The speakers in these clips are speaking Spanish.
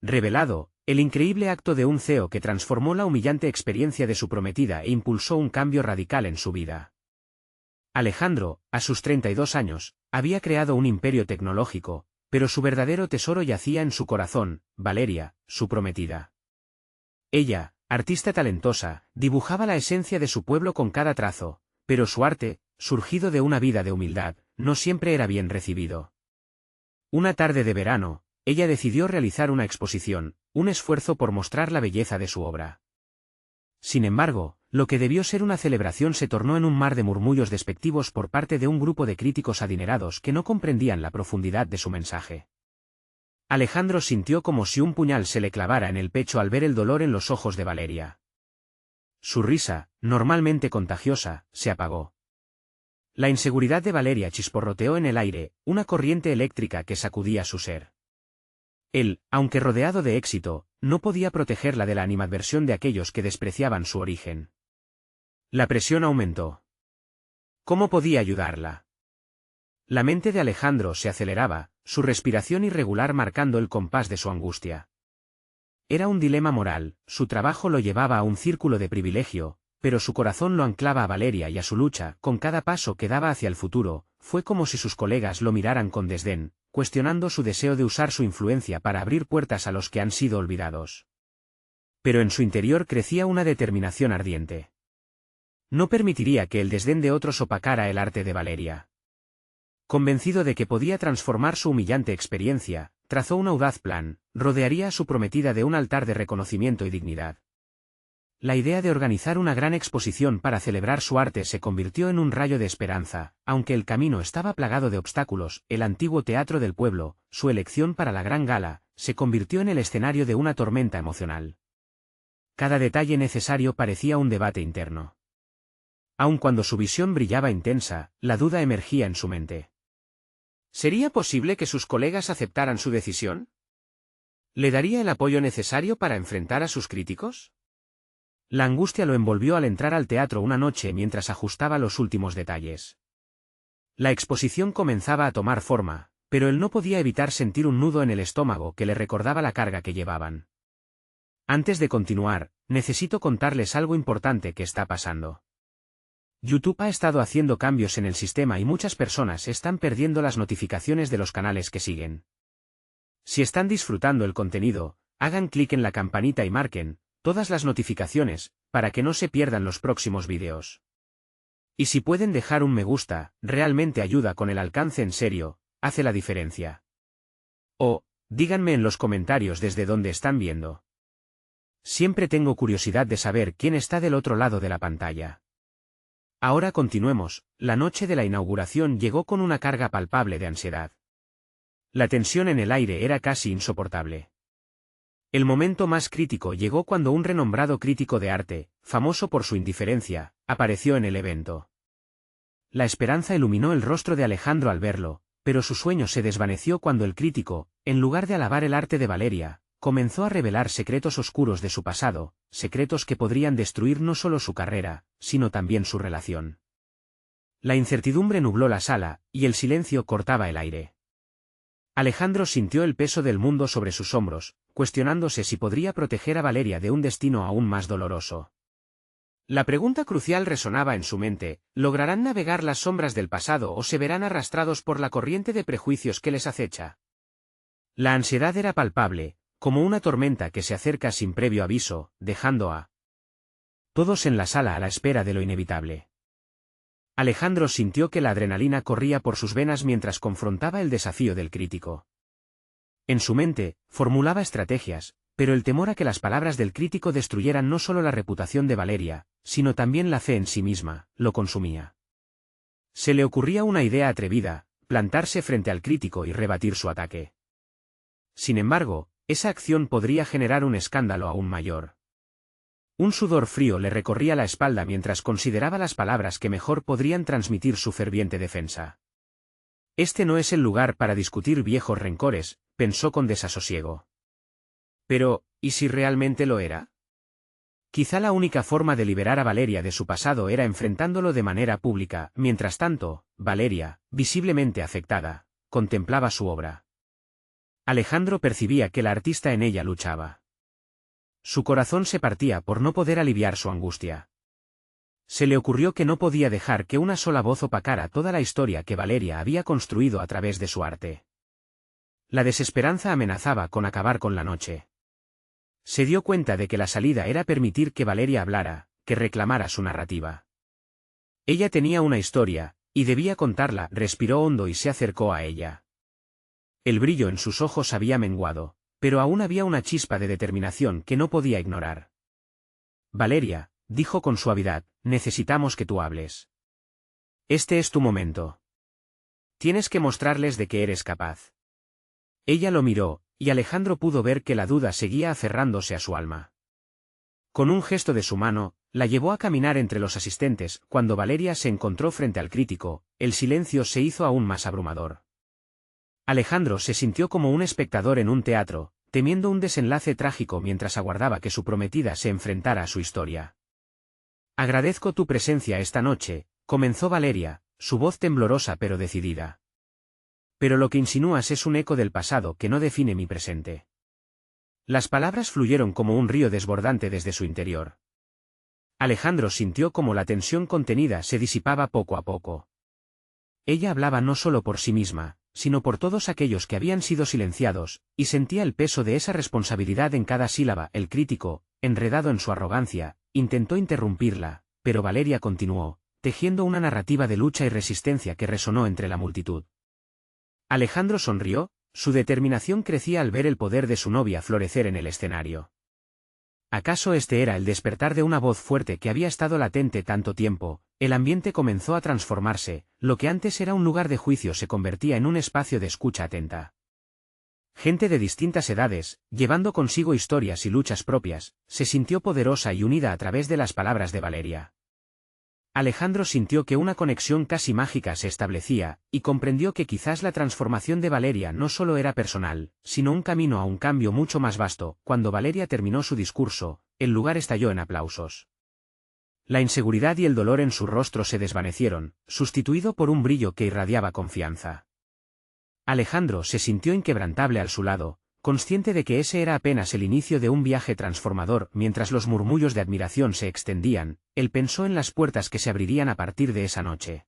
revelado, el increíble acto de un CEO que transformó la humillante experiencia de su prometida e impulsó un cambio radical en su vida. Alejandro, a sus 32 años, había creado un imperio tecnológico, pero su verdadero tesoro yacía en su corazón, Valeria, su prometida. Ella, artista talentosa, dibujaba la esencia de su pueblo con cada trazo, pero su arte, surgido de una vida de humildad, no siempre era bien recibido. Una tarde de verano, ella decidió realizar una exposición, un esfuerzo por mostrar la belleza de su obra. Sin embargo, lo que debió ser una celebración se tornó en un mar de murmullos despectivos por parte de un grupo de críticos adinerados que no comprendían la profundidad de su mensaje. Alejandro sintió como si un puñal se le clavara en el pecho al ver el dolor en los ojos de Valeria. Su risa, normalmente contagiosa, se apagó. La inseguridad de Valeria chisporroteó en el aire, una corriente eléctrica que sacudía su ser. Él, aunque rodeado de éxito, no podía protegerla de la animadversión de aquellos que despreciaban su origen. La presión aumentó. ¿Cómo podía ayudarla? La mente de Alejandro se aceleraba, su respiración irregular marcando el compás de su angustia. Era un dilema moral, su trabajo lo llevaba a un círculo de privilegio, pero su corazón lo anclaba a Valeria y a su lucha. Con cada paso que daba hacia el futuro, fue como si sus colegas lo miraran con desdén, cuestionando su deseo de usar su influencia para abrir puertas a los que han sido olvidados. Pero en su interior crecía una determinación ardiente. No permitiría que el desdén de otros opacara el arte de Valeria. Convencido de que podía transformar su humillante experiencia, trazó un audaz plan: rodearía a su prometida de un altar de reconocimiento y dignidad. La idea de organizar una gran exposición para celebrar su arte se convirtió en un rayo de esperanza, aunque el camino estaba plagado de obstáculos. El antiguo teatro del pueblo, su elección para la gran gala, se convirtió en el escenario de una tormenta emocional. Cada detalle necesario parecía un debate interno. Aun cuando su visión brillaba intensa, la duda emergía en su mente. ¿Sería posible que sus colegas aceptaran su decisión? ¿Le daría el apoyo necesario para enfrentar a sus críticos? La angustia lo envolvió al entrar al teatro una noche mientras ajustaba los últimos detalles. La exposición comenzaba a tomar forma, pero él no podía evitar sentir un nudo en el estómago que le recordaba la carga que llevaban. Antes de continuar, necesito contarles algo importante que está pasando. YouTube ha estado haciendo cambios en el sistema y muchas personas están perdiendo las notificaciones de los canales que siguen. Si están disfrutando el contenido, hagan clic en la campanita y marquen todas las notificaciones, para que no se pierdan los próximos vídeos. Y si pueden dejar un me gusta, realmente ayuda con el alcance. En serio, hace la diferencia. O, díganme en los comentarios desde dónde están viendo. Siempre tengo curiosidad de saber quién está del otro lado de la pantalla. Ahora continuemos. La noche de la inauguración llegó con una carga palpable de ansiedad. La tensión en el aire era casi insoportable. El momento más crítico llegó cuando un renombrado crítico de arte, famoso por su indiferencia, apareció en el evento. La esperanza iluminó el rostro de Alejandro al verlo, pero su sueño se desvaneció cuando el crítico, en lugar de alabar el arte de Valeria, comenzó a revelar secretos oscuros de su pasado, secretos que podrían destruir no solo su carrera, sino también su relación. La incertidumbre nubló la sala, y el silencio cortaba el aire. Alejandro sintió el peso del mundo sobre sus hombros, cuestionándose si podría proteger a Valeria de un destino aún más doloroso. La pregunta crucial resonaba en su mente: ¿lograrán navegar las sombras del pasado o se verán arrastrados por la corriente de prejuicios que les acecha? La ansiedad era palpable, como una tormenta que se acerca sin previo aviso, dejando a todos en la sala a la espera de lo inevitable. Alejandro sintió que la adrenalina corría por sus venas mientras confrontaba el desafío del crítico. En su mente, formulaba estrategias, pero el temor a que las palabras del crítico destruyeran no solo la reputación de Valeria, sino también la fe en sí misma, lo consumía. Se le ocurría una idea atrevida: plantarse frente al crítico y rebatir su ataque. Sin embargo, esa acción podría generar un escándalo aún mayor. Un sudor frío le recorría la espalda mientras consideraba las palabras que mejor podrían transmitir su ferviente defensa. Este no es el lugar para discutir viejos rencores, pensó con desasosiego. Pero, ¿y si realmente lo era? Quizá la única forma de liberar a Valeria de su pasado era enfrentándolo de manera pública. Mientras tanto, Valeria, visiblemente afectada, contemplaba su obra. Alejandro percibía que la artista en ella luchaba. Su corazón se partía por no poder aliviar su angustia. Se le ocurrió que no podía dejar que una sola voz opacara toda la historia que Valeria había construido a través de su arte. La desesperanza amenazaba con acabar con la noche. Se dio cuenta de que la salida era permitir que Valeria hablara, que reclamara su narrativa. Ella tenía una historia, y debía contarla. Respiró hondo y se acercó a ella. El brillo en sus ojos había menguado, pero aún había una chispa de determinación que no podía ignorar. Valeria, dijo con suavidad, necesitamos que tú hables. Este es tu momento. Tienes que mostrarles de que eres capaz. Ella lo miró, y Alejandro pudo ver que la duda seguía aferrándose a su alma. Con un gesto de su mano, la llevó a caminar entre los asistentes. Cuando Valeria se encontró frente al crítico, el silencio se hizo aún más abrumador. Alejandro se sintió como un espectador en un teatro, temiendo un desenlace trágico mientras aguardaba que su prometida se enfrentara a su historia. Agradezco tu presencia esta noche, comenzó Valeria, su voz temblorosa pero decidida. Pero lo que insinúas es un eco del pasado que no define mi presente. Las palabras fluyeron como un río desbordante desde su interior. Alejandro sintió como la tensión contenida se disipaba poco a poco. Ella hablaba no solo por sí misma, sino por todos aquellos que habían sido silenciados, y sentía el peso de esa responsabilidad en cada sílaba. El crítico, enredado en su arrogancia, intentó interrumpirla, pero Valeria continuó, tejiendo una narrativa de lucha y resistencia que resonó entre la multitud. Alejandro sonrió, su determinación crecía al ver el poder de su novia florecer en el escenario. ¿Acaso este era el despertar de una voz fuerte que había estado latente tanto tiempo? El ambiente comenzó a transformarse, lo que antes era un lugar de juicio se convertía en un espacio de escucha atenta. Gente de distintas edades, llevando consigo historias y luchas propias, se sintió poderosa y unida a través de las palabras de Valeria. Alejandro sintió que una conexión casi mágica se establecía, y comprendió que quizás la transformación de Valeria no solo era personal, sino un camino a un cambio mucho más vasto. Cuando Valeria terminó su discurso, el lugar estalló en aplausos. La inseguridad y el dolor en su rostro se desvanecieron, sustituido por un brillo que irradiaba confianza. Alejandro se sintió inquebrantable a su lado, consciente de que ese era apenas el inicio de un viaje transformador. Mientras los murmullos de admiración se extendían, él pensó en las puertas que se abrirían a partir de esa noche.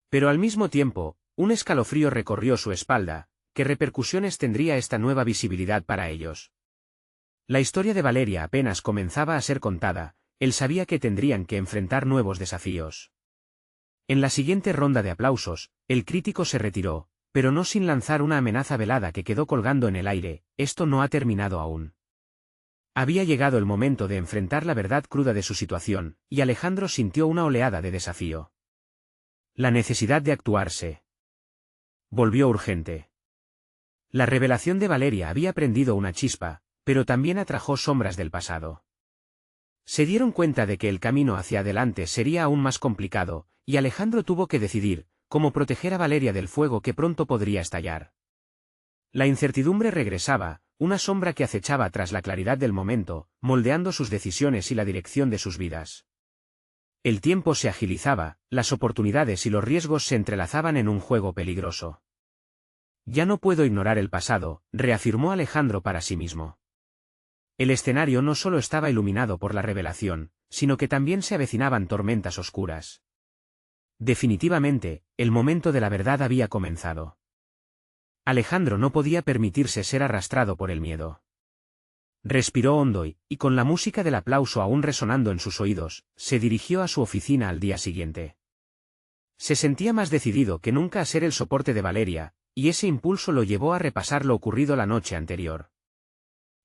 Pero al mismo tiempo, un escalofrío recorrió su espalda. ¿Qué repercusiones tendría esta nueva visibilidad para ellos? La historia de Valeria apenas comenzaba a ser contada, él sabía que tendrían que enfrentar nuevos desafíos. En la siguiente ronda de aplausos, el crítico se retiró, pero no sin lanzar una amenaza velada que quedó colgando en el aire: esto no ha terminado aún. Había llegado el momento de enfrentar la verdad cruda de su situación, y Alejandro sintió una oleada de desafío. La necesidad de actuarse volvió urgente. La revelación de Valeria había prendido una chispa, pero también atrajo sombras del pasado. Se dieron cuenta de que el camino hacia adelante sería aún más complicado, y Alejandro tuvo que decidir cómo proteger a Valeria del fuego que pronto podría estallar. La incertidumbre regresaba, una sombra que acechaba tras la claridad del momento, moldeando sus decisiones y la dirección de sus vidas. El tiempo se agilizaba, las oportunidades y los riesgos se entrelazaban en un juego peligroso. Ya no puedo ignorar el pasado, reafirmó Alejandro para sí mismo. El escenario no solo estaba iluminado por la revelación, sino que también se avecinaban tormentas oscuras. Definitivamente, el momento de la verdad había comenzado. Alejandro no podía permitirse ser arrastrado por el miedo. Respiró hondo y, con la música del aplauso aún resonando en sus oídos, se dirigió a su oficina al día siguiente. Se sentía más decidido que nunca a ser el soporte de Valeria, y ese impulso lo llevó a repasar lo ocurrido la noche anterior.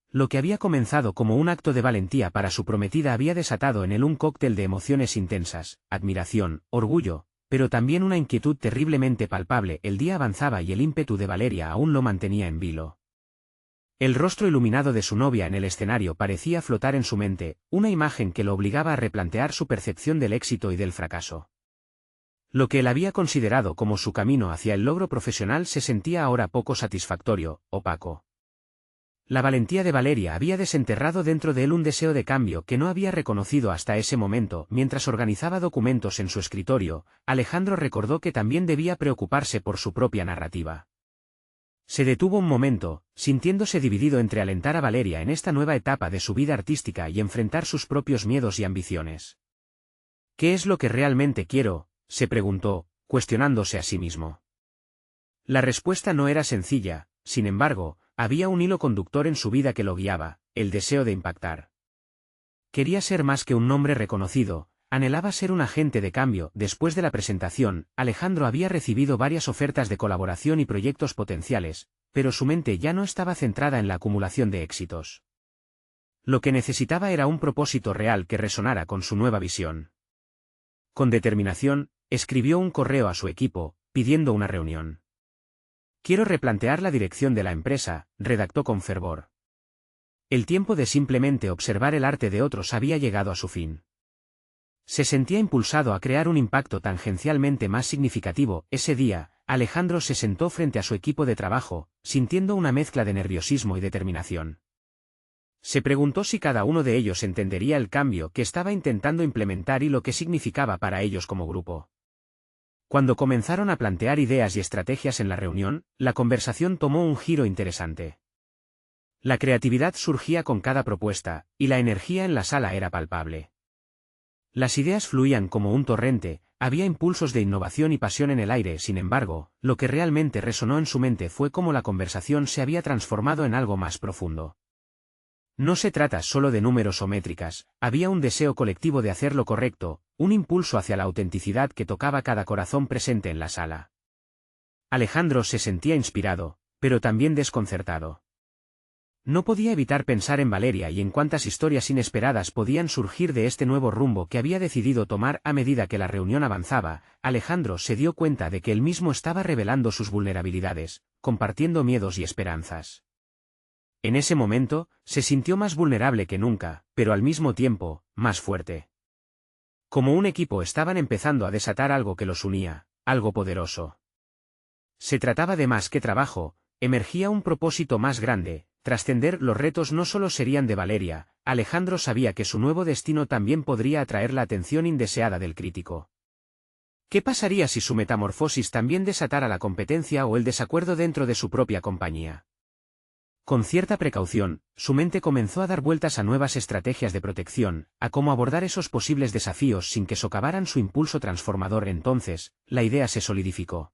Lo que había comenzado como un acto de valentía para su prometida había desatado en él un cóctel de emociones intensas: admiración, orgullo, pero también una inquietud terriblemente palpable. El día avanzaba y el ímpetu de Valeria aún lo mantenía en vilo. El rostro iluminado de su novia en el escenario parecía flotar en su mente, una imagen que lo obligaba a replantear su percepción del éxito y del fracaso. Lo que él había considerado como su camino hacia el logro profesional se sentía ahora poco satisfactorio, opaco. La valentía de Valeria había desenterrado dentro de él un deseo de cambio que no había reconocido hasta ese momento. Mientras organizaba documentos en su escritorio, Alejandro recordó que también debía preocuparse por su propia narrativa. Se detuvo un momento, sintiéndose dividido entre alentar a Valeria en esta nueva etapa de su vida artística y enfrentar sus propios miedos y ambiciones. ¿Qué es lo que realmente quiero?, se preguntó, cuestionándose a sí mismo. La respuesta no era sencilla, sin embargo, había un hilo conductor en su vida que lo guiaba, el deseo de impactar. Quería ser más que un nombre reconocido, anhelaba ser un agente de cambio. Después de la presentación, Alejandro había recibido varias ofertas de colaboración y proyectos potenciales, pero su mente ya no estaba centrada en la acumulación de éxitos. Lo que necesitaba era un propósito real que resonara con su nueva visión. Con determinación, escribió un correo a su equipo, pidiendo una reunión. Quiero replantear la dirección de la empresa, redactó con fervor. El tiempo de simplemente observar el arte de otros había llegado a su fin. Se sentía impulsado a crear un impacto tangencialmente más significativo. Ese día, Alejandro se sentó frente a su equipo de trabajo, sintiendo una mezcla de nerviosismo y determinación. Se preguntó si cada uno de ellos entendería el cambio que estaba intentando implementar y lo que significaba para ellos como grupo. Cuando comenzaron a plantear ideas y estrategias en la reunión, la conversación tomó un giro interesante. La creatividad surgía con cada propuesta, y la energía en la sala era palpable. Las ideas fluían como un torrente, había impulsos de innovación y pasión en el aire. Sin embargo, lo que realmente resonó en su mente fue cómo la conversación se había transformado en algo más profundo. No se trata solo de números o métricas, había un deseo colectivo de hacer lo correcto, un impulso hacia la autenticidad que tocaba cada corazón presente en la sala. Alejandro se sentía inspirado, pero también desconcertado. No podía evitar pensar en Valeria y en cuántas historias inesperadas podían surgir de este nuevo rumbo que había decidido tomar. A medida que la reunión avanzaba, Alejandro se dio cuenta de que él mismo estaba revelando sus vulnerabilidades, compartiendo miedos y esperanzas. En ese momento, se sintió más vulnerable que nunca, pero al mismo tiempo, más fuerte. Como un equipo estaban empezando a desatar algo que los unía, algo poderoso. Se trataba de más que trabajo, emergía un propósito más grande. Trascender los retos no solo serían de Valeria, Alejandro sabía que su nuevo destino también podría atraer la atención indeseada del crítico. ¿Qué pasaría si su metamorfosis también desatara la competencia o el desacuerdo dentro de su propia compañía? Con cierta precaución, su mente comenzó a dar vueltas a nuevas estrategias de protección, a cómo abordar esos posibles desafíos sin que socavaran su impulso transformador. Entonces, la idea se solidificó.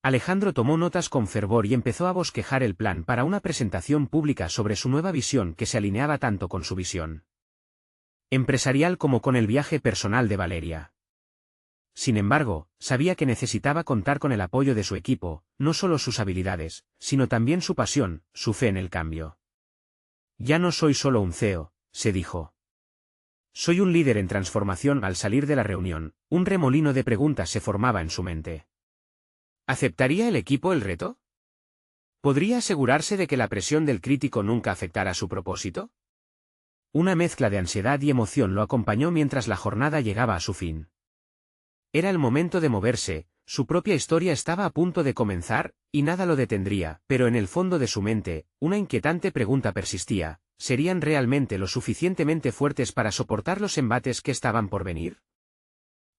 Alejandro tomó notas con fervor y empezó a bosquejar el plan para una presentación pública sobre su nueva visión que se alineaba tanto con su visión empresarial como con el viaje personal de Valeria. Sin embargo, sabía que necesitaba contar con el apoyo de su equipo, no solo sus habilidades, sino también su pasión, su fe en el cambio. Ya no soy solo un CEO, se dijo. Soy un líder en transformación. Al salir de la reunión, un remolino de preguntas se formaba en su mente. ¿Aceptaría el equipo el reto? ¿Podría asegurarse de que la presión del crítico nunca afectara su propósito? Una mezcla de ansiedad y emoción lo acompañó mientras la jornada llegaba a su fin. Era el momento de moverse, su propia historia estaba a punto de comenzar, y nada lo detendría, pero en el fondo de su mente, una inquietante pregunta persistía: ¿serían realmente lo suficientemente fuertes para soportar los embates que estaban por venir?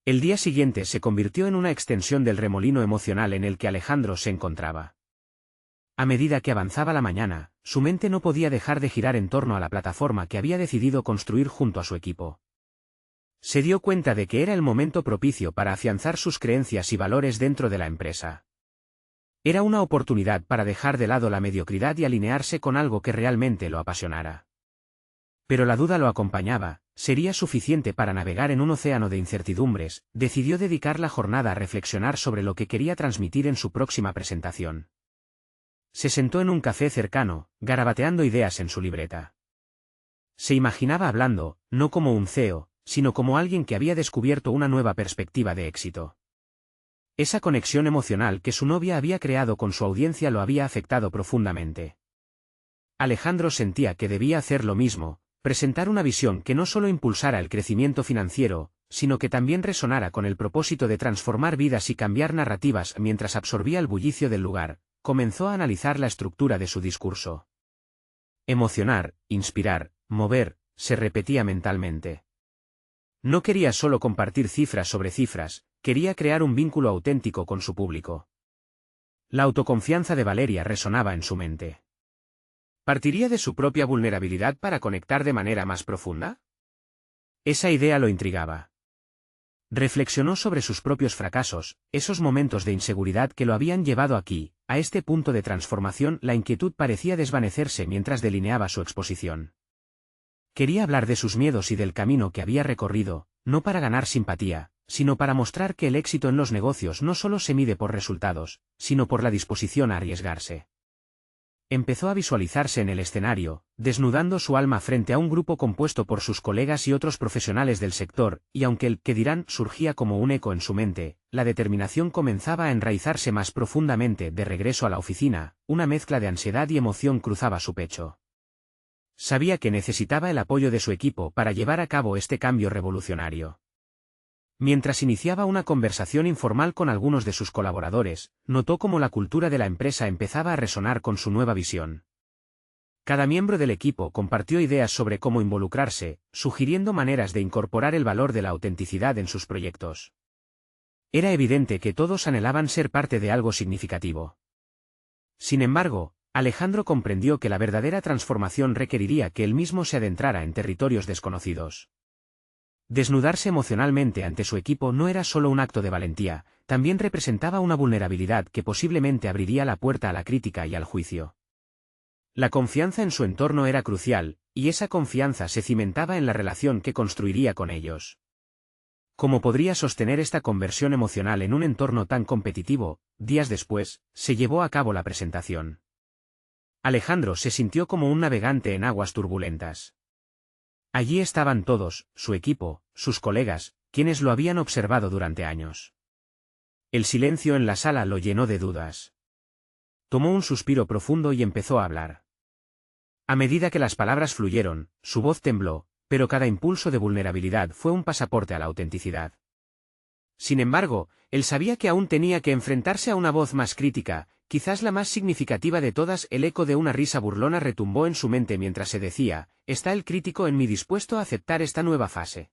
El día siguiente se convirtió en una extensión del remolino emocional en el que Alejandro se encontraba. A medida que avanzaba la mañana, su mente no podía dejar de girar en torno a la plataforma que había decidido construir junto a su equipo. Se dio cuenta de que era el momento propicio para afianzar sus creencias y valores dentro de la empresa. Era una oportunidad para dejar de lado la mediocridad y alinearse con algo que realmente lo apasionara. Pero la duda lo acompañaba: ¿sería suficiente para navegar en un océano de incertidumbres? Decidió dedicar la jornada a reflexionar sobre lo que quería transmitir en su próxima presentación. Se sentó en un café cercano, garabateando ideas en su libreta. Se imaginaba hablando, no como un CEO, sino como alguien que había descubierto una nueva perspectiva de éxito. Esa conexión emocional que su novia había creado con su audiencia lo había afectado profundamente. Alejandro sentía que debía hacer lo mismo: presentar una visión que no solo impulsara el crecimiento financiero, sino que también resonara con el propósito de transformar vidas y cambiar narrativas. Mientras absorbía el bullicio del lugar, comenzó a analizar la estructura de su discurso. Emocionar, inspirar, mover, se repetía mentalmente. No quería solo compartir cifras sobre cifras, quería crear un vínculo auténtico con su público. La autoconfianza de Valeria resonaba en su mente. ¿Partiría de su propia vulnerabilidad para conectar de manera más profunda? Esa idea lo intrigaba. Reflexionó sobre sus propios fracasos, esos momentos de inseguridad que lo habían llevado aquí. A este punto de transformación la inquietud parecía desvanecerse mientras delineaba su exposición. Quería hablar de sus miedos y del camino que había recorrido, no para ganar simpatía, sino para mostrar que el éxito en los negocios no solo se mide por resultados, sino por la disposición a arriesgarse. Empezó a visualizarse en el escenario, desnudando su alma frente a un grupo compuesto por sus colegas y otros profesionales del sector, y aunque el "qué dirán" surgía como un eco en su mente, la determinación comenzaba a enraizarse más profundamente. De regreso a la oficina, una mezcla de ansiedad y emoción cruzaba su pecho. Sabía que necesitaba el apoyo de su equipo para llevar a cabo este cambio revolucionario. Mientras iniciaba una conversación informal con algunos de sus colaboradores, notó cómo la cultura de la empresa empezaba a resonar con su nueva visión. Cada miembro del equipo compartió ideas sobre cómo involucrarse, sugiriendo maneras de incorporar el valor de la autenticidad en sus proyectos. Era evidente que todos anhelaban ser parte de algo significativo. Sin embargo, Alejandro comprendió que la verdadera transformación requeriría que él mismo se adentrara en territorios desconocidos. Desnudarse emocionalmente ante su equipo no era solo un acto de valentía, también representaba una vulnerabilidad que posiblemente abriría la puerta a la crítica y al juicio. La confianza en su entorno era crucial, y esa confianza se cimentaba en la relación que construiría con ellos. ¿Cómo podría sostener esta conversión emocional en un entorno tan competitivo? Días después, se llevó a cabo la presentación. Alejandro se sintió como un navegante en aguas turbulentas. Allí estaban todos, su equipo, sus colegas, quienes lo habían observado durante años. El silencio en la sala lo llenó de dudas. Tomó un suspiro profundo y empezó a hablar. A medida que las palabras fluyeron, su voz tembló, pero cada impulso de vulnerabilidad fue un pasaporte a la autenticidad. Sin embargo, él sabía que aún tenía que enfrentarse a una voz más crítica, quizás la más significativa de todas. El eco de una risa burlona retumbó en su mente mientras se decía: ¿está el crítico en mí dispuesto a aceptar esta nueva fase?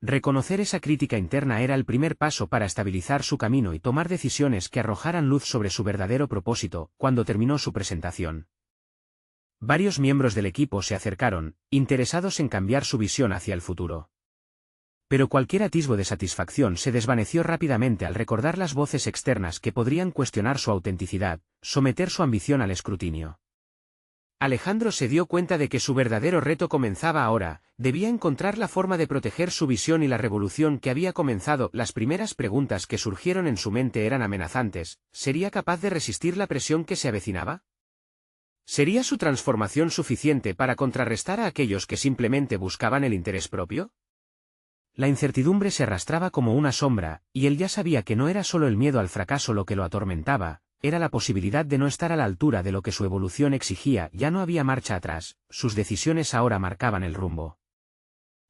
Reconocer esa crítica interna era el primer paso para estabilizar su camino y tomar decisiones que arrojaran luz sobre su verdadero propósito. Cuando terminó su presentación, varios miembros del equipo se acercaron, interesados en cambiar su visión hacia el futuro. Pero cualquier atisbo de satisfacción se desvaneció rápidamente al recordar las voces externas que podrían cuestionar su autenticidad, someter su ambición al escrutinio. Alejandro se dio cuenta de que su verdadero reto comenzaba ahora. Debía encontrar la forma de proteger su visión y la revolución que había comenzado. Las primeras preguntas que surgieron en su mente eran amenazantes. ¿Sería capaz de resistir la presión que se avecinaba? ¿Sería su transformación suficiente para contrarrestar a aquellos que simplemente buscaban el interés propio? La incertidumbre se arrastraba como una sombra, y él ya sabía que no era solo el miedo al fracaso lo que lo atormentaba, era la posibilidad de no estar a la altura de lo que su evolución exigía. Ya no había marcha atrás, sus decisiones ahora marcaban el rumbo.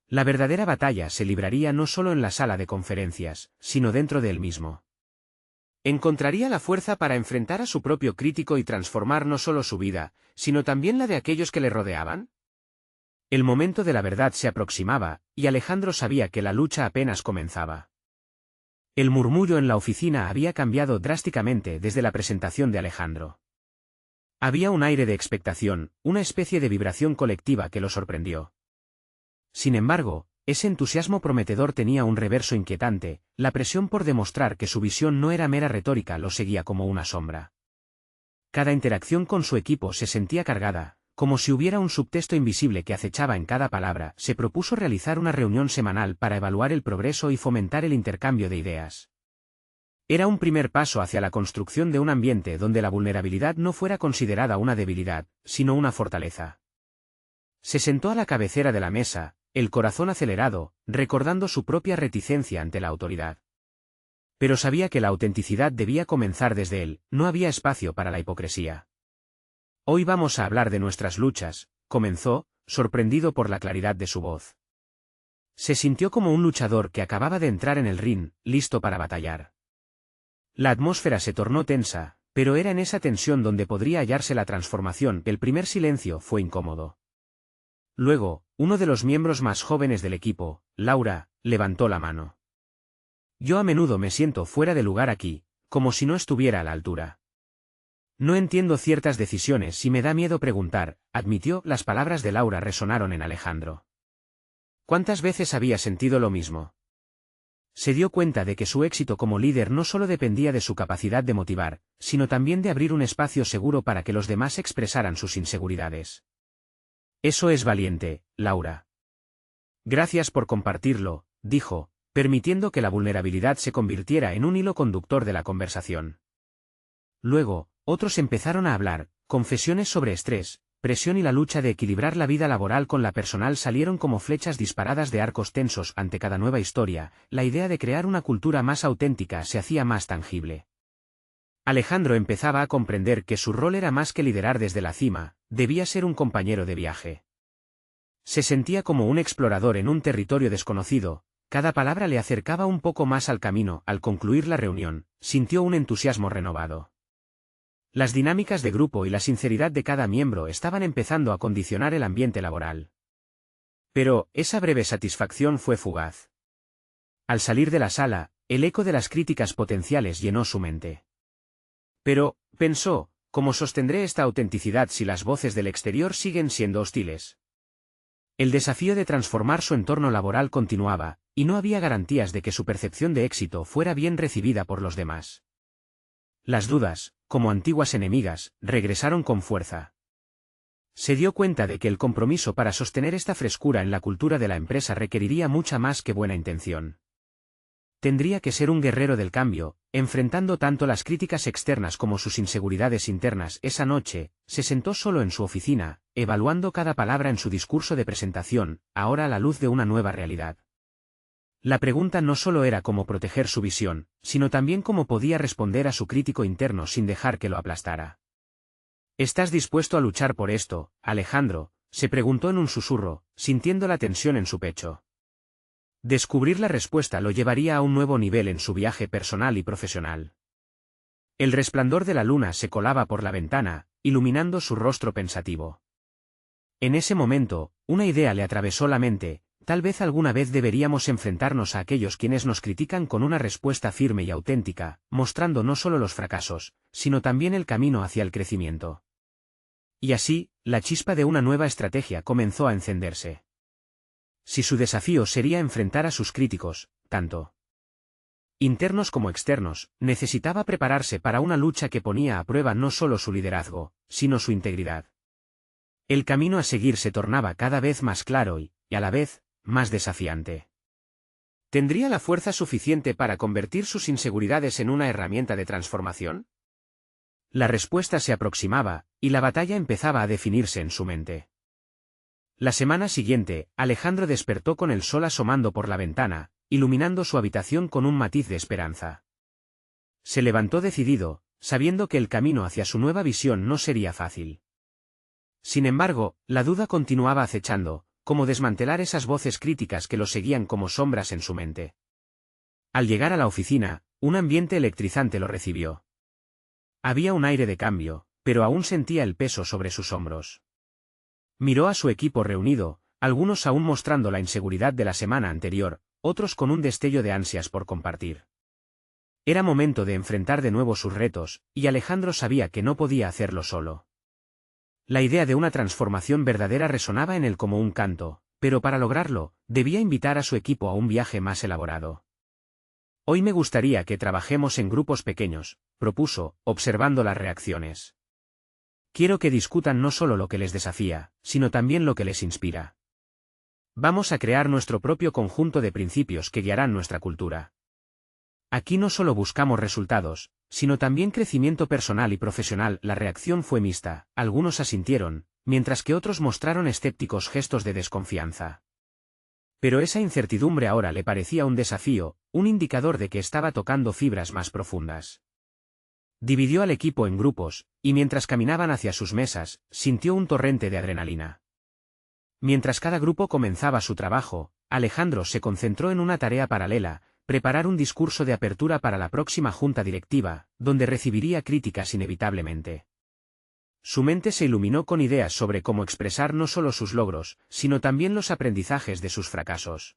La verdadera batalla se libraría no solo en la sala de conferencias, sino dentro de él mismo. Encontraría la fuerza para enfrentar a su propio crítico y transformar no solo su vida, sino también la de aquellos que le rodeaban. El momento de la verdad se aproximaba, y Alejandro sabía que la lucha apenas comenzaba. El murmullo en la oficina había cambiado drásticamente desde la presentación de Alejandro. Había un aire de expectación, una especie de vibración colectiva que lo sorprendió. Sin embargo, ese entusiasmo prometedor tenía un reverso inquietante. La presión por demostrar que su visión no era mera retórica lo seguía como una sombra. Cada interacción con su equipo se sentía cargada, como si hubiera un subtexto invisible que acechaba en cada palabra. Se propuso realizar una reunión semanal para evaluar el progreso y fomentar el intercambio de ideas. Era un primer paso hacia la construcción de un ambiente donde la vulnerabilidad no fuera considerada una debilidad, sino una fortaleza. Se sentó a la cabecera de la mesa, el corazón acelerado, recordando su propia reticencia ante la autoridad. Pero sabía que la autenticidad debía comenzar desde él, no había espacio para la hipocresía. Hoy vamos a hablar de nuestras luchas, comenzó, sorprendido por la claridad de su voz. Se sintió como un luchador que acababa de entrar en el ring, listo para batallar. La atmósfera se tornó tensa, pero era en esa tensión donde podría hallarse la transformación. El primer silencio fue incómodo. Luego, uno de los miembros más jóvenes del equipo, Laura, levantó la mano. Yo a menudo me siento fuera de lugar aquí, como si no estuviera a la altura. No entiendo ciertas decisiones y me da miedo preguntar, admitió. Las palabras de Laura resonaron en Alejandro. ¿Cuántas veces había sentido lo mismo? Se dio cuenta de que su éxito como líder no solo dependía de su capacidad de motivar, sino también de abrir un espacio seguro para que los demás expresaran sus inseguridades. Eso es valiente, Laura. Gracias por compartirlo, dijo, permitiendo que la vulnerabilidad se convirtiera en un hilo conductor de la conversación. Luego, otros empezaron a hablar, confesiones sobre estrés, presión y la lucha de equilibrar la vida laboral con la personal salieron como flechas disparadas de arcos tensos ante cada nueva historia. La idea de crear una cultura más auténtica se hacía más tangible. Alejandro empezaba a comprender que su rol era más que liderar desde la cima, debía ser un compañero de viaje. Se sentía como un explorador en un territorio desconocido, cada palabra le acercaba un poco más al camino. Al concluir la reunión, sintió un entusiasmo renovado. Las dinámicas de grupo y la sinceridad de cada miembro estaban empezando a condicionar el ambiente laboral. Pero, esa breve satisfacción fue fugaz. Al salir de la sala, el eco de las críticas potenciales llenó su mente. Pero, pensó, ¿cómo sostendré esta autenticidad si las voces del exterior siguen siendo hostiles? El desafío de transformar su entorno laboral continuaba, y no había garantías de que su percepción de éxito fuera bien recibida por los demás. Las dudas, como antiguas enemigas, regresaron con fuerza. Se dio cuenta de que el compromiso para sostener esta frescura en la cultura de la empresa requeriría mucha más que buena intención. Tendría que ser un guerrero del cambio, enfrentando tanto las críticas externas como sus inseguridades internas. Esa noche, se sentó solo en su oficina, evaluando cada palabra en su discurso de presentación, ahora a la luz de una nueva realidad. La pregunta no solo era cómo proteger su visión, sino también cómo podía responder a su crítico interno sin dejar que lo aplastara. ¿Estás dispuesto a luchar por esto, Alejandro?, se preguntó en un susurro, sintiendo la tensión en su pecho. Descubrir la respuesta lo llevaría a un nuevo nivel en su viaje personal y profesional. El resplandor de la luna se colaba por la ventana, iluminando su rostro pensativo. En ese momento, una idea le atravesó la mente. Tal vez alguna vez deberíamos enfrentarnos a aquellos quienes nos critican con una respuesta firme y auténtica, mostrando no solo los fracasos, sino también el camino hacia el crecimiento. Y así, la chispa de una nueva estrategia comenzó a encenderse. Si su desafío sería enfrentar a sus críticos, tanto internos como externos, necesitaba prepararse para una lucha que ponía a prueba no solo su liderazgo, sino su integridad. El camino a seguir se tornaba cada vez más claro y, a la vez, más desafiante. ¿Tendría la fuerza suficiente para convertir sus inseguridades en una herramienta de transformación? La respuesta se aproximaba, y la batalla empezaba a definirse en su mente. La semana siguiente, Alejandro despertó con el sol asomando por la ventana, iluminando su habitación con un matiz de esperanza. Se levantó decidido, sabiendo que el camino hacia su nueva visión no sería fácil. Sin embargo, la duda continuaba acechando, cómo desmantelar esas voces críticas que lo seguían como sombras en su mente. Al llegar a la oficina, un ambiente electrizante lo recibió. Había un aire de cambio, pero aún sentía el peso sobre sus hombros. Miró a su equipo reunido, algunos aún mostrando la inseguridad de la semana anterior, otros con un destello de ansias por compartir. Era momento de enfrentar de nuevo sus retos, y Alejandro sabía que no podía hacerlo solo. La idea de una transformación verdadera resonaba en él como un canto, pero para lograrlo, debía invitar a su equipo a un viaje más elaborado. Hoy me gustaría que trabajemos en grupos pequeños, propuso, observando las reacciones. Quiero que discutan no solo lo que les desafía, sino también lo que les inspira. Vamos a crear nuestro propio conjunto de principios que guiarán nuestra cultura. Aquí no solo buscamos resultados, sino también crecimiento personal y profesional. La reacción fue mixta, algunos asintieron, mientras que otros mostraron escépticos gestos de desconfianza. Pero esa incertidumbre ahora le parecía un desafío, un indicador de que estaba tocando fibras más profundas. Dividió al equipo en grupos, y mientras caminaban hacia sus mesas, sintió un torrente de adrenalina. Mientras cada grupo comenzaba su trabajo, Alejandro se concentró en una tarea paralela: preparar un discurso de apertura para la próxima junta directiva, donde recibiría críticas inevitablemente. Su mente se iluminó con ideas sobre cómo expresar no solo sus logros, sino también los aprendizajes de sus fracasos.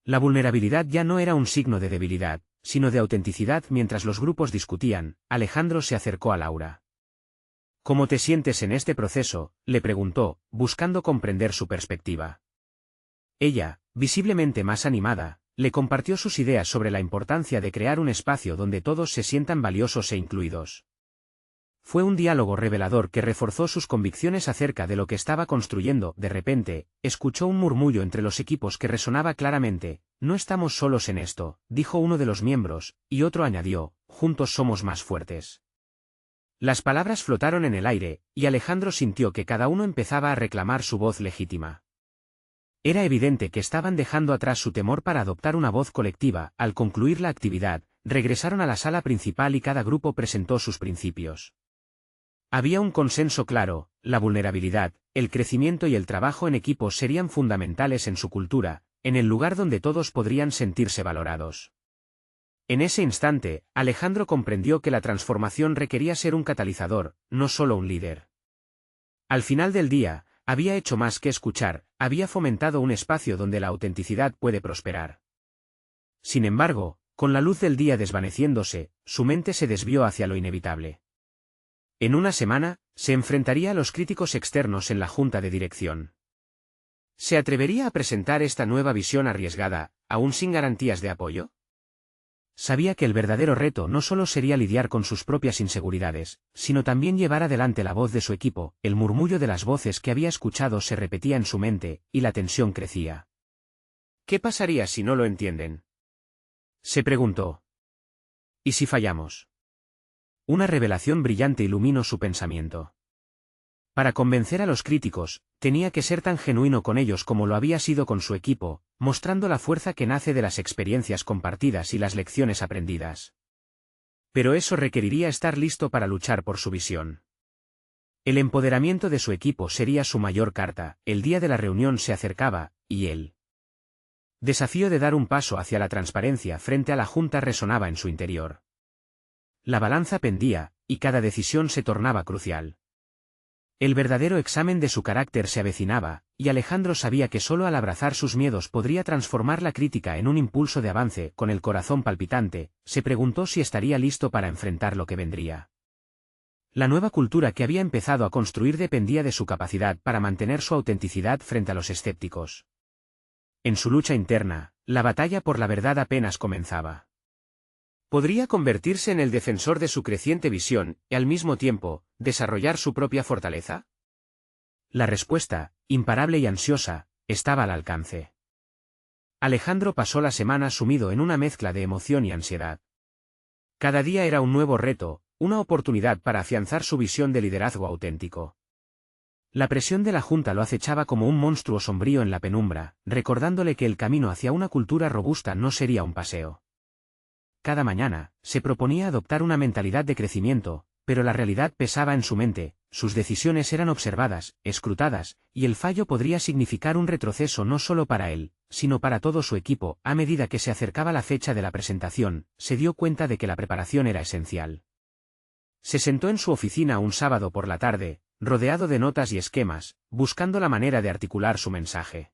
La vulnerabilidad ya no era un signo de debilidad, sino de autenticidad. Mientras los grupos discutían, Alejandro se acercó a Laura. ¿Cómo te sientes en este proceso?, le preguntó, buscando comprender su perspectiva. Ella, visiblemente más animada, le compartió sus ideas sobre la importancia de crear un espacio donde todos se sientan valiosos e incluidos. Fue un diálogo revelador que reforzó sus convicciones acerca de lo que estaba construyendo. De repente, escuchó un murmullo entre los equipos que resonaba claramente. No estamos solos en esto, dijo uno de los miembros, y otro añadió, juntos somos más fuertes. Las palabras flotaron en el aire, y Alejandro sintió que cada uno empezaba a reclamar su voz legítima. Era evidente que estaban dejando atrás su temor para adoptar una voz colectiva. Al concluir la actividad, regresaron a la sala principal y cada grupo presentó sus principios. Había un consenso claro: la vulnerabilidad, el crecimiento y el trabajo en equipo serían fundamentales en su cultura, en el lugar donde todos podrían sentirse valorados. En ese instante, Alejandro comprendió que la transformación requería ser un catalizador, no solo un líder. Al final del día, había hecho más que escuchar, había fomentado un espacio donde la autenticidad puede prosperar. Sin embargo, con la luz del día desvaneciéndose, su mente se desvió hacia lo inevitable. En una semana, se enfrentaría a los críticos externos en la junta de dirección. ¿Se atrevería a presentar esta nueva visión arriesgada, aún sin garantías de apoyo? Sabía que el verdadero reto no solo sería lidiar con sus propias inseguridades, sino también llevar adelante la voz de su equipo. El murmullo de las voces que había escuchado se repetía en su mente, y la tensión crecía. ¿Qué pasaría si no lo entienden?, se preguntó. ¿Y si fallamos? Una revelación brillante iluminó su pensamiento. Para convencer a los críticos, tenía que ser tan genuino con ellos como lo había sido con su equipo, mostrando la fuerza que nace de las experiencias compartidas y las lecciones aprendidas. Pero eso requeriría estar listo para luchar por su visión. El empoderamiento de su equipo sería su mayor carta. El día de la reunión se acercaba, y el desafío de dar un paso hacia la transparencia frente a la junta resonaba en su interior. La balanza pendía, y cada decisión se tornaba crucial. El verdadero examen de su carácter se avecinaba, y Alejandro sabía que solo al abrazar sus miedos podría transformar la crítica en un impulso de avance. Con el corazón palpitante, se preguntó si estaría listo para enfrentar lo que vendría. La nueva cultura que había empezado a construir dependía de su capacidad para mantener su autenticidad frente a los escépticos. En su lucha interna, la batalla por la verdad apenas comenzaba. ¿Podría convertirse en el defensor de su creciente visión, y al mismo tiempo, desarrollar su propia fortaleza? La respuesta, imparable y ansiosa, estaba al alcance. Alejandro pasó la semana sumido en una mezcla de emoción y ansiedad. Cada día era un nuevo reto, una oportunidad para afianzar su visión de liderazgo auténtico. La presión de la junta lo acechaba como un monstruo sombrío en la penumbra, recordándole que el camino hacia una cultura robusta no sería un paseo. Cada mañana, se proponía adoptar una mentalidad de crecimiento, pero la realidad pesaba en su mente. Sus decisiones eran observadas, escrutadas, y el fallo podría significar un retroceso no solo para él, sino para todo su equipo. A medida que se acercaba la fecha de la presentación, se dio cuenta de que la preparación era esencial. Se sentó en su oficina un sábado por la tarde, rodeado de notas y esquemas, buscando la manera de articular su mensaje.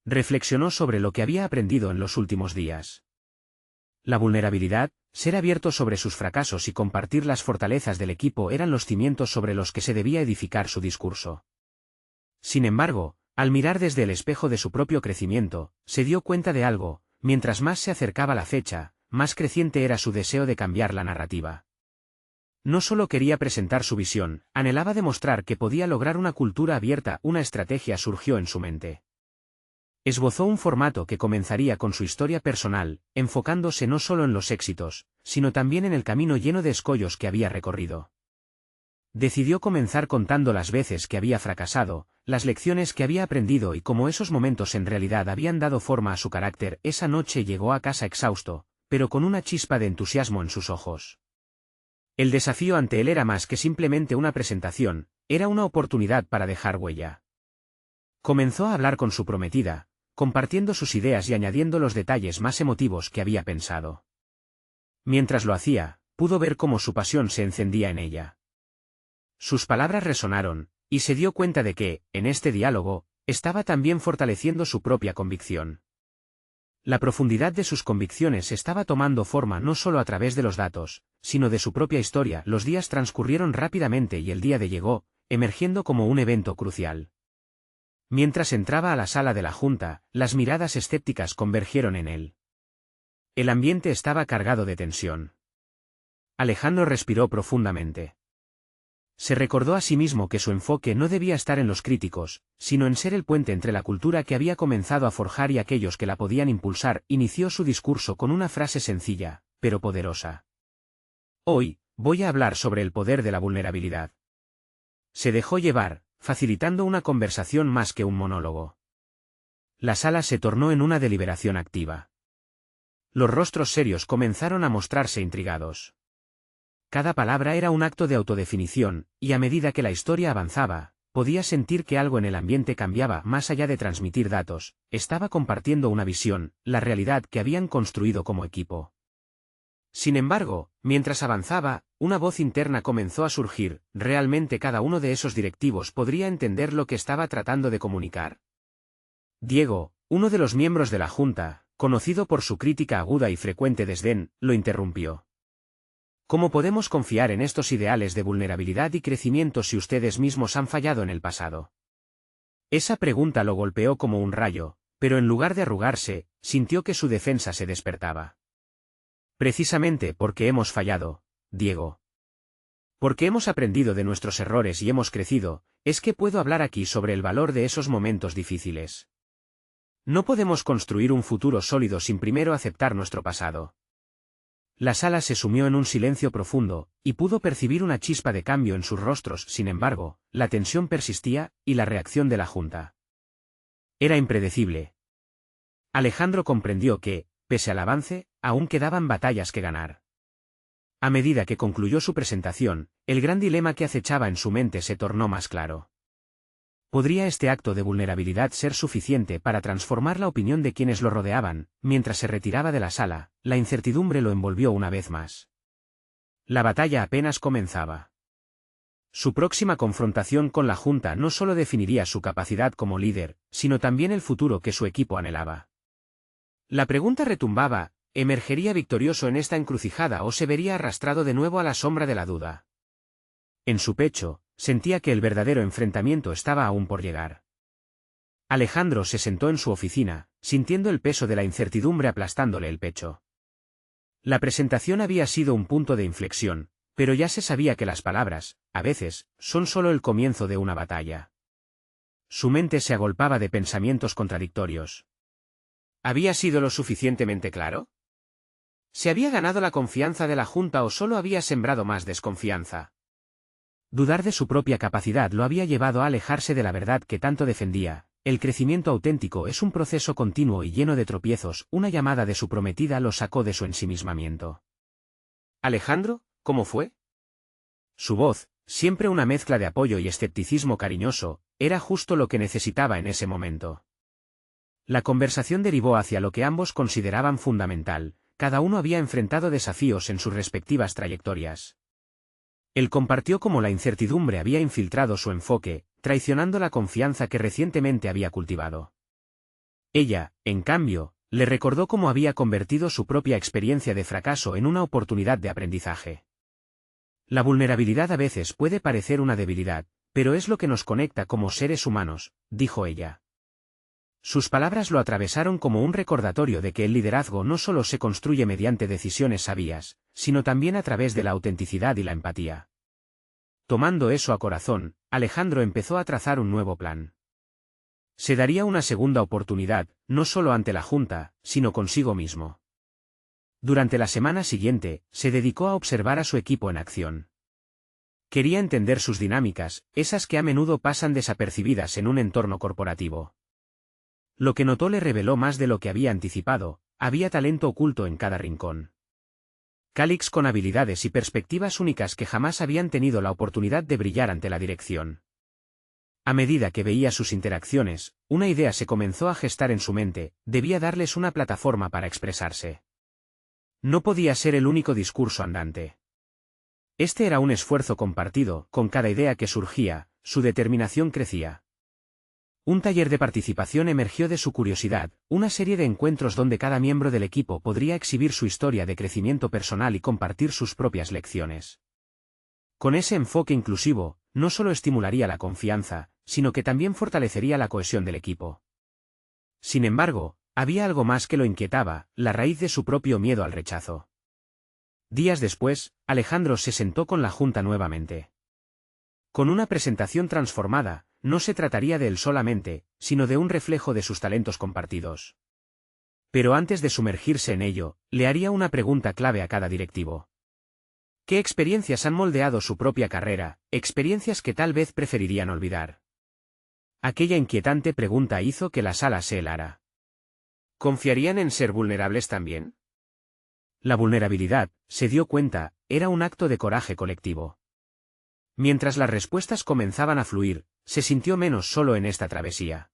Reflexionó sobre lo que había aprendido en los últimos días. La vulnerabilidad, ser abierto sobre sus fracasos y compartir las fortalezas del equipo eran los cimientos sobre los que se debía edificar su discurso. Sin embargo, al mirar desde el espejo de su propio crecimiento, se dio cuenta de algo: mientras más se acercaba la fecha, más creciente era su deseo de cambiar la narrativa. No solo quería presentar su visión, anhelaba demostrar que podía lograr una cultura abierta. Una estrategia surgió en su mente. Esbozó un formato que comenzaría con su historia personal, enfocándose no solo en los éxitos, sino también en el camino lleno de escollos que había recorrido. Decidió comenzar contando las veces que había fracasado, las lecciones que había aprendido y cómo esos momentos en realidad habían dado forma a su carácter. Esa noche llegó a casa exhausto, pero con una chispa de entusiasmo en sus ojos. El desafío ante él era más que simplemente una presentación, era una oportunidad para dejar huella. Comenzó a hablar con su prometida, compartiendo sus ideas y añadiendo los detalles más emotivos que había pensado. Mientras lo hacía, pudo ver cómo su pasión se encendía en ella. Sus palabras resonaron, y se dio cuenta de que, en este diálogo, estaba también fortaleciendo su propia convicción. La profundidad de sus convicciones estaba tomando forma no solo a través de los datos, sino de su propia historia. Los días transcurrieron rápidamente y el día de llegó, emergiendo como un evento crucial. Mientras entraba a la sala de la Junta, las miradas escépticas convergieron en él. El ambiente estaba cargado de tensión. Alejandro respiró profundamente. Se recordó a sí mismo que su enfoque no debía estar en los críticos, sino en ser el puente entre la cultura que había comenzado a forjar y aquellos que la podían impulsar. Inició su discurso con una frase sencilla, pero poderosa. Hoy, voy a hablar sobre el poder de la vulnerabilidad. Se dejó llevar, facilitando una conversación más que un monólogo. La sala se tornó en una deliberación activa. Los rostros serios comenzaron a mostrarse intrigados. Cada palabra era un acto de autodefinición, y a medida que la historia avanzaba, podía sentir que algo en el ambiente cambiaba. Más allá de transmitir datos, estaba compartiendo una visión, la realidad que habían construido como equipo. Sin embargo, mientras avanzaba, una voz interna comenzó a surgir. ¿Realmente cada uno de esos directivos podría entender lo que estaba tratando de comunicar? Diego, uno de los miembros de la Junta, conocido por su crítica aguda y frecuente desdén, lo interrumpió. ¿Cómo podemos confiar en estos ideales de vulnerabilidad y crecimiento si ustedes mismos han fallado en el pasado? Esa pregunta lo golpeó como un rayo, pero en lugar de arrugarse, sintió que su defensa se despertaba. Precisamente porque hemos fallado, Diego. Porque hemos aprendido de nuestros errores y hemos crecido, es que puedo hablar aquí sobre el valor de esos momentos difíciles. No podemos construir un futuro sólido sin primero aceptar nuestro pasado. La sala se sumió en un silencio profundo, y pudo percibir una chispa de cambio en sus rostros. Sin embargo, la tensión persistía, y la reacción de la Junta era impredecible. Alejandro comprendió que, pese al avance, aún quedaban batallas que ganar. A medida que concluyó su presentación, el gran dilema que acechaba en su mente se tornó más claro. ¿Podría este acto de vulnerabilidad ser suficiente para transformar la opinión de quienes lo rodeaban? Mientras se retiraba de la sala, la incertidumbre lo envolvió una vez más. La batalla apenas comenzaba. Su próxima confrontación con la Junta no solo definiría su capacidad como líder, sino también el futuro que su equipo anhelaba. La pregunta retumbaba: ¿emergería victorioso en esta encrucijada o se vería arrastrado de nuevo a la sombra de la duda? En su pecho, sentía que el verdadero enfrentamiento estaba aún por llegar. Alejandro se sentó en su oficina, sintiendo el peso de la incertidumbre aplastándole el pecho. La presentación había sido un punto de inflexión, pero ya se sabía que las palabras, a veces, son solo el comienzo de una batalla. Su mente se agolpaba de pensamientos contradictorios. ¿Había sido lo suficientemente claro? ¿Se había ganado la confianza de la Junta o solo había sembrado más desconfianza? Dudar de su propia capacidad lo había llevado a alejarse de la verdad que tanto defendía. El crecimiento auténtico es un proceso continuo y lleno de tropiezos. Una llamada de su prometida lo sacó de su ensimismamiento. «Alejandro, ¿cómo fue?» Su voz, siempre una mezcla de apoyo y escepticismo cariñoso, era justo lo que necesitaba en ese momento. La conversación derivó hacia lo que ambos consideraban fundamental. Cada uno había enfrentado desafíos en sus respectivas trayectorias. Él compartió cómo la incertidumbre había infiltrado su enfoque, traicionando la confianza que recientemente había cultivado. Ella, en cambio, le recordó cómo había convertido su propia experiencia de fracaso en una oportunidad de aprendizaje. La vulnerabilidad a veces puede parecer una debilidad, pero es lo que nos conecta como seres humanos, dijo ella. Sus palabras lo atravesaron como un recordatorio de que el liderazgo no solo se construye mediante decisiones sabias, sino también a través de la autenticidad y la empatía. Tomando eso a corazón, Alejandro empezó a trazar un nuevo plan. Se daría una segunda oportunidad, no solo ante la Junta, sino consigo mismo. Durante la semana siguiente, se dedicó a observar a su equipo en acción. Quería entender sus dinámicas, esas que a menudo pasan desapercibidas en un entorno corporativo. Lo que notó le reveló más de lo que había anticipado: había talento oculto en cada rincón. Calix con habilidades y perspectivas únicas que jamás habían tenido la oportunidad de brillar ante la dirección. A medida que veía sus interacciones, una idea se comenzó a gestar en su mente: debía darles una plataforma para expresarse. No podía ser el único discurso andante. Este era un esfuerzo compartido. Con cada idea que surgía, su determinación crecía. Un taller de participación emergió de su curiosidad, una serie de encuentros donde cada miembro del equipo podría exhibir su historia de crecimiento personal y compartir sus propias lecciones. Con ese enfoque inclusivo, no solo estimularía la confianza, sino que también fortalecería la cohesión del equipo. Sin embargo, había algo más que lo inquietaba, la raíz de su propio miedo al rechazo. Días después, Alejandro se sentó con la junta nuevamente. Con una presentación transformada, no se trataría de él solamente, sino de un reflejo de sus talentos compartidos. Pero antes de sumergirse en ello, le haría una pregunta clave a cada directivo. ¿Qué experiencias han moldeado su propia carrera, experiencias que tal vez preferirían olvidar? Aquella inquietante pregunta hizo que la sala se helara. ¿Confiarían en ser vulnerables también? La vulnerabilidad, se dio cuenta, era un acto de coraje colectivo. Mientras las respuestas comenzaban a fluir, se sintió menos solo en esta travesía.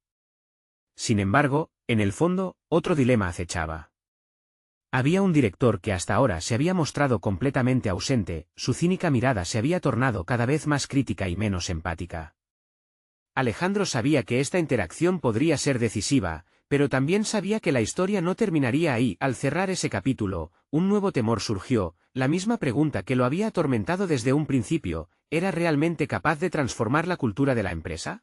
Sin embargo, en el fondo, otro dilema acechaba. Había un director que hasta ahora se había mostrado completamente ausente, su cínica mirada se había tornado cada vez más crítica y menos empática. Alejandro sabía que esta interacción podría ser decisiva, pero también sabía que la historia no terminaría ahí. Al cerrar ese capítulo, un nuevo temor surgió, la misma pregunta que lo había atormentado desde un principio: ¿era realmente capaz de transformar la cultura de la empresa?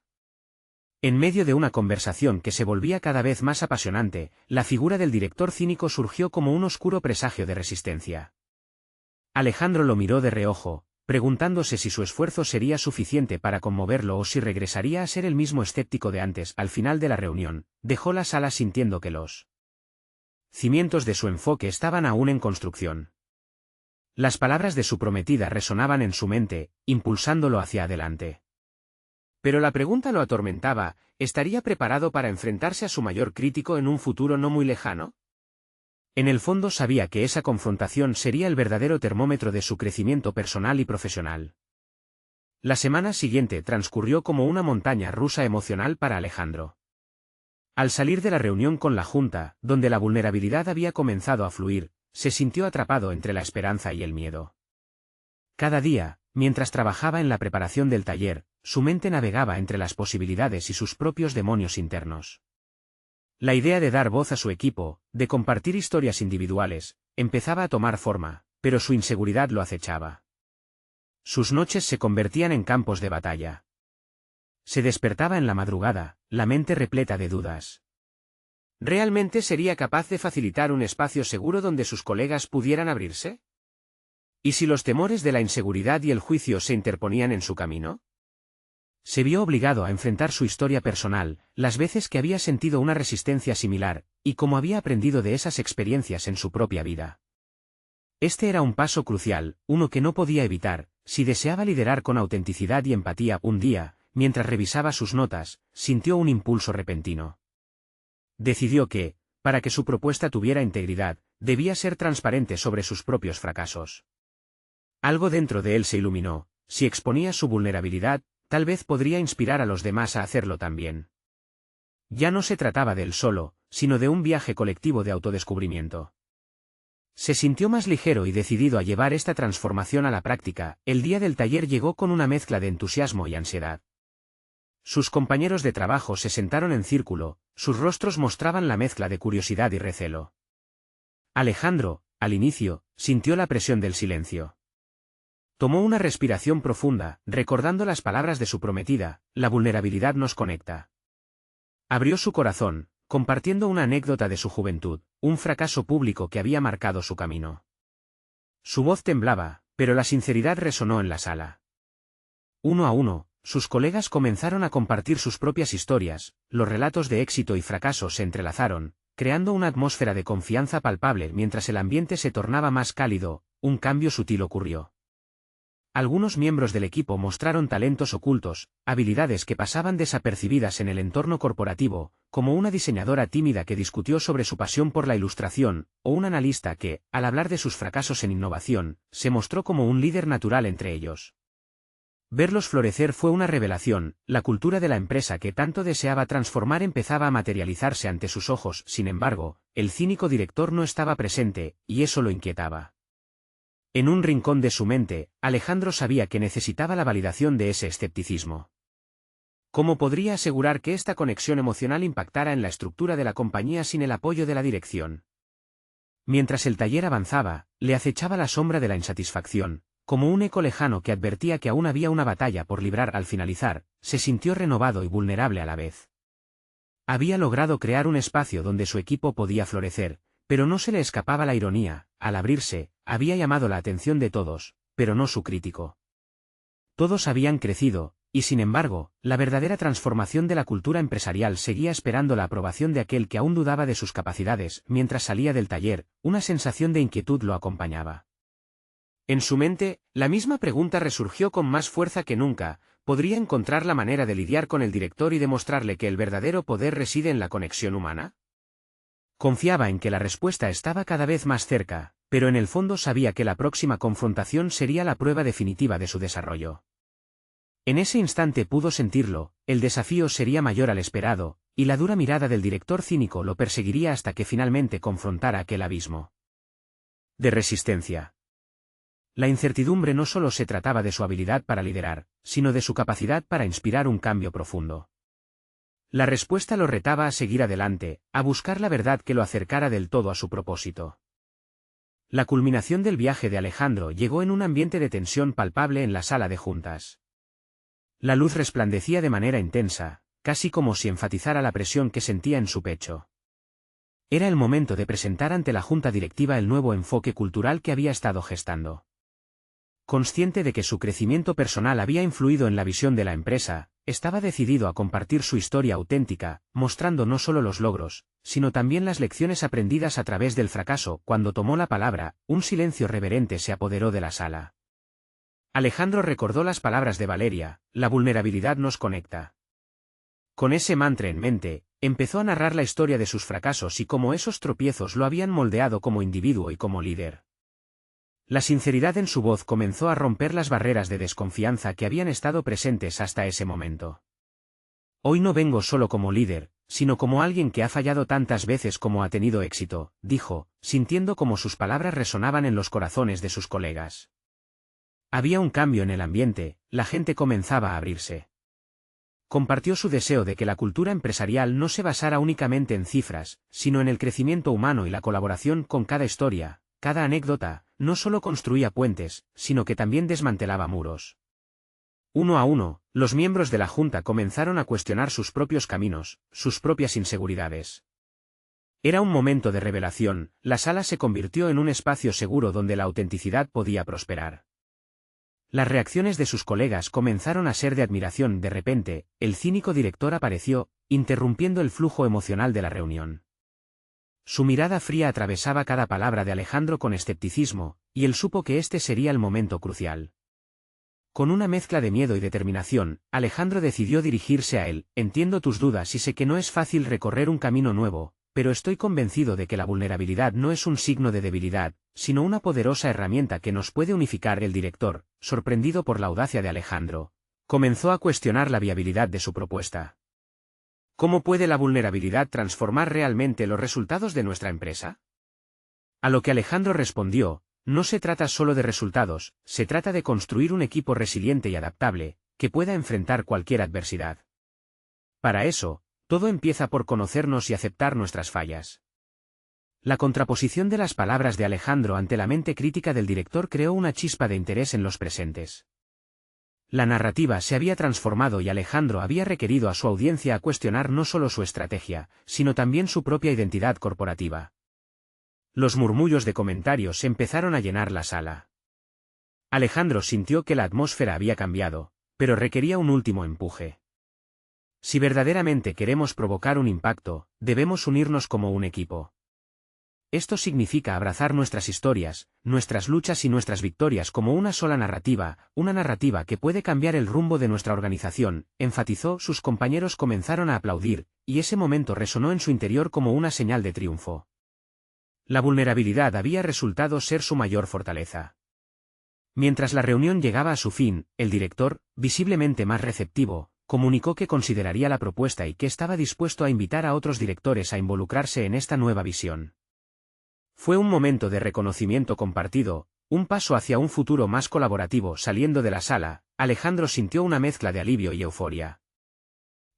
En medio de una conversación que se volvía cada vez más apasionante, la figura del director cínico surgió como un oscuro presagio de resistencia. Alejandro lo miró de reojo, preguntándose si su esfuerzo sería suficiente para conmoverlo o si regresaría a ser el mismo escéptico de antes. Al final de la reunión, dejó la sala sintiendo que los cimientos de su enfoque estaban aún en construcción. Las palabras de su prometida resonaban en su mente, impulsándolo hacia adelante. Pero la pregunta lo atormentaba: ¿estaría preparado para enfrentarse a su mayor crítico en un futuro no muy lejano? En el fondo sabía que esa confrontación sería el verdadero termómetro de su crecimiento personal y profesional. La semana siguiente transcurrió como una montaña rusa emocional para Alejandro. Al salir de la reunión con la junta, donde la vulnerabilidad había comenzado a fluir, se sintió atrapado entre la esperanza y el miedo. Cada día, mientras trabajaba en la preparación del taller, su mente navegaba entre las posibilidades y sus propios demonios internos. La idea de dar voz a su equipo, de compartir historias individuales, empezaba a tomar forma, pero su inseguridad lo acechaba. Sus noches se convertían en campos de batalla. Se despertaba en la madrugada, la mente repleta de dudas. ¿Realmente sería capaz de facilitar un espacio seguro donde sus colegas pudieran abrirse? ¿Y si los temores de la inseguridad y el juicio se interponían en su camino? Se vio obligado a enfrentar su historia personal, las veces que había sentido una resistencia similar, y cómo había aprendido de esas experiencias en su propia vida. Este era un paso crucial, uno que no podía evitar, si deseaba liderar con autenticidad y empatía. Un día, mientras revisaba sus notas, sintió un impulso repentino. Decidió que, para que su propuesta tuviera integridad, debía ser transparente sobre sus propios fracasos. Algo dentro de él se iluminó: si exponía su vulnerabilidad, tal vez podría inspirar a los demás a hacerlo también. Ya no se trataba de él solo, sino de un viaje colectivo de autodescubrimiento. Se sintió más ligero y decidido a llevar esta transformación a la práctica. El día del taller llegó con una mezcla de entusiasmo y ansiedad. Sus compañeros de trabajo se sentaron en círculo, sus rostros mostraban la mezcla de curiosidad y recelo. Alejandro, al inicio, sintió la presión del silencio. Tomó una respiración profunda, recordando las palabras de su prometida: la vulnerabilidad nos conecta. Abrió su corazón, compartiendo una anécdota de su juventud, un fracaso público que había marcado su camino. Su voz temblaba, pero la sinceridad resonó en la sala. Uno a uno, sus colegas comenzaron a compartir sus propias historias, los relatos de éxito y fracaso se entrelazaron, creando una atmósfera de confianza palpable. Mientras el ambiente se tornaba más cálido, un cambio sutil ocurrió. Algunos miembros del equipo mostraron talentos ocultos, habilidades que pasaban desapercibidas en el entorno corporativo, como una diseñadora tímida que discutió sobre su pasión por la ilustración, o un analista que, al hablar de sus fracasos en innovación, se mostró como un líder natural entre ellos. Verlos florecer fue una revelación: la cultura de la empresa que tanto deseaba transformar empezaba a materializarse ante sus ojos. Sin embargo, el cínico director no estaba presente, y eso lo inquietaba. En un rincón de su mente, Alejandro sabía que necesitaba la validación de ese escepticismo. ¿Cómo podría asegurar que esta conexión emocional impactara en la estructura de la compañía sin el apoyo de la dirección? Mientras el taller avanzaba, le acechaba la sombra de la insatisfacción, como un eco lejano que advertía que aún había una batalla por librar. Al finalizar, se sintió renovado y vulnerable a la vez. Había logrado crear un espacio donde su equipo podía florecer, pero no se le escapaba la ironía. Al abrirse, había llamado la atención de todos, pero no su crítico. Todos habían crecido, y sin embargo, la verdadera transformación de la cultura empresarial seguía esperando la aprobación de aquel que aún dudaba de sus capacidades. Mientras salía del taller, una sensación de inquietud lo acompañaba. En su mente, la misma pregunta resurgió con más fuerza que nunca: ¿podría encontrar la manera de lidiar con el director y demostrarle que el verdadero poder reside en la conexión humana? Confiaba en que la respuesta estaba cada vez más cerca, pero en el fondo sabía que la próxima confrontación sería la prueba definitiva de su desarrollo. En ese instante pudo sentirlo: el desafío sería mayor al esperado, y la dura mirada del director cínico lo perseguiría hasta que finalmente confrontara aquel abismo de resistencia. La incertidumbre no solo se trataba de su habilidad para liderar, sino de su capacidad para inspirar un cambio profundo. La respuesta lo retaba a seguir adelante, a buscar la verdad que lo acercara del todo a su propósito. La culminación del viaje de Alejandro llegó en un ambiente de tensión palpable en la sala de juntas. La luz resplandecía de manera intensa, casi como si enfatizara la presión que sentía en su pecho. Era el momento de presentar ante la junta directiva el nuevo enfoque cultural que había estado gestando. Consciente de que su crecimiento personal había influido en la visión de la empresa, estaba decidido a compartir su historia auténtica, mostrando no solo los logros, sino también las lecciones aprendidas a través del fracaso. Cuando tomó la palabra, un silencio reverente se apoderó de la sala. Alejandro recordó las palabras de Valeria: la vulnerabilidad nos conecta. Con ese mantra en mente, empezó a narrar la historia de sus fracasos y cómo esos tropiezos lo habían moldeado como individuo y como líder. La sinceridad en su voz comenzó a romper las barreras de desconfianza que habían estado presentes hasta ese momento. Hoy no vengo solo como líder, sino como alguien que ha fallado tantas veces como ha tenido éxito, dijo, sintiendo cómo sus palabras resonaban en los corazones de sus colegas. Había un cambio en el ambiente, la gente comenzaba a abrirse. Compartió su deseo de que la cultura empresarial no se basara únicamente en cifras, sino en el crecimiento humano y la colaboración. Con cada historia, cada anécdota, no solo construía puentes, sino que también desmantelaba muros. Uno a uno, los miembros de la junta comenzaron a cuestionar sus propios caminos, sus propias inseguridades. Era un momento de revelación. La sala se convirtió en un espacio seguro donde la autenticidad podía prosperar. Las reacciones de sus colegas comenzaron a ser de admiración. De repente, el cínico director apareció, interrumpiendo el flujo emocional de la reunión. Su mirada fría atravesaba cada palabra de Alejandro con escepticismo, y él supo que este sería el momento crucial. Con una mezcla de miedo y determinación, Alejandro decidió dirigirse a él: entiendo tus dudas y sé que no es fácil recorrer un camino nuevo, pero estoy convencido de que la vulnerabilidad no es un signo de debilidad, sino una poderosa herramienta que nos puede unificar. El director, sorprendido por la audacia de Alejandro, comenzó a cuestionar la viabilidad de su propuesta. ¿Cómo puede la vulnerabilidad transformar realmente los resultados de nuestra empresa? A lo que Alejandro respondió: no se trata solo de resultados, se trata de construir un equipo resiliente y adaptable, que pueda enfrentar cualquier adversidad. Para eso, todo empieza por conocernos y aceptar nuestras fallas. La contraposición de las palabras de Alejandro ante la mente crítica del director creó una chispa de interés en los presentes. La narrativa se había transformado y Alejandro había requerido a su audiencia a cuestionar no solo su estrategia, sino también su propia identidad corporativa. Los murmullos de comentarios empezaron a llenar la sala. Alejandro sintió que la atmósfera había cambiado, pero requería un último empuje. Si verdaderamente queremos provocar un impacto, debemos unirnos como un equipo. Esto significa abrazar nuestras historias, nuestras luchas y nuestras victorias como una sola narrativa, una narrativa que puede cambiar el rumbo de nuestra organización, enfatizó. Sus compañeros comenzaron a aplaudir, y ese momento resonó en su interior como una señal de triunfo. La vulnerabilidad había resultado ser su mayor fortaleza. Mientras la reunión llegaba a su fin, el director, visiblemente más receptivo, comunicó que consideraría la propuesta y que estaba dispuesto a invitar a otros directores a involucrarse en esta nueva visión. Fue un momento de reconocimiento compartido, un paso hacia un futuro más colaborativo. Saliendo de la sala, Alejandro sintió una mezcla de alivio y euforia.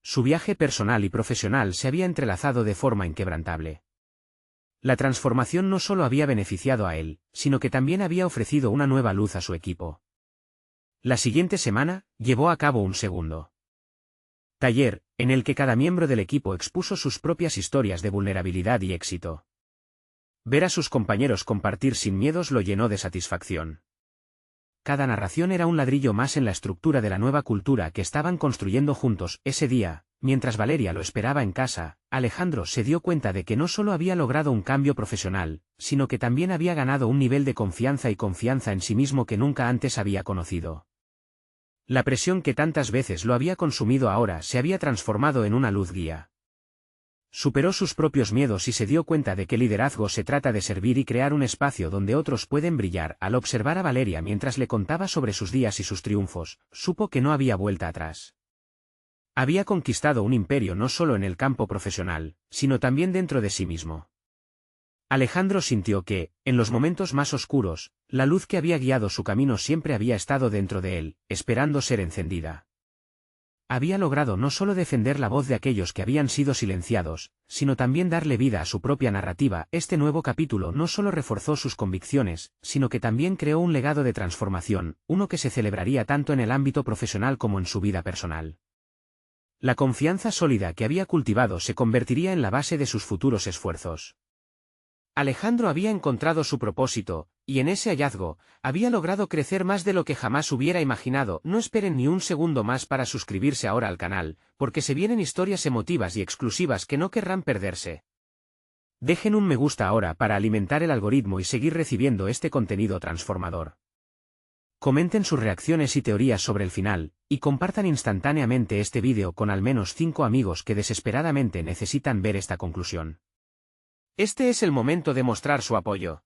Su viaje personal y profesional se había entrelazado de forma inquebrantable. La transformación no solo había beneficiado a él, sino que también había ofrecido una nueva luz a su equipo. La siguiente semana, llevó a cabo un segundo taller, en el que cada miembro del equipo expuso sus propias historias de vulnerabilidad y éxito. Ver a sus compañeros compartir sin miedos lo llenó de satisfacción. Cada narración era un ladrillo más en la estructura de la nueva cultura que estaban construyendo juntos. Ese día, mientras Valeria lo esperaba en casa, Alejandro se dio cuenta de que no solo había logrado un cambio profesional, sino que también había ganado un nivel de confianza y confianza en sí mismo que nunca antes había conocido. La presión que tantas veces lo había consumido ahora se había transformado en una luz guía. Superó sus propios miedos y se dio cuenta de que liderazgo se trata de servir y crear un espacio donde otros pueden brillar. Al observar a Valeria mientras le contaba sobre sus días y sus triunfos, supo que no había vuelta atrás. Había conquistado un imperio no solo en el campo profesional, sino también dentro de sí mismo. Alejandro sintió que, en los momentos más oscuros, la luz que había guiado su camino siempre había estado dentro de él, esperando ser encendida. Había logrado no solo defender la voz de aquellos que habían sido silenciados, sino también darle vida a su propia narrativa. Este nuevo capítulo no solo reforzó sus convicciones, sino que también creó un legado de transformación, uno que se celebraría tanto en el ámbito profesional como en su vida personal. La confianza sólida que había cultivado se convertiría en la base de sus futuros esfuerzos. Alejandro había encontrado su propósito, y en ese hallazgo, había logrado crecer más de lo que jamás hubiera imaginado. No esperen ni un segundo más para suscribirse ahora al canal, porque se vienen historias emotivas y exclusivas que no querrán perderse. Dejen un me gusta ahora para alimentar el algoritmo y seguir recibiendo este contenido transformador. Comenten sus reacciones y teorías sobre el final, y compartan instantáneamente este vídeo con al menos 5 amigos que desesperadamente necesitan ver esta conclusión. Este es el momento de mostrar su apoyo.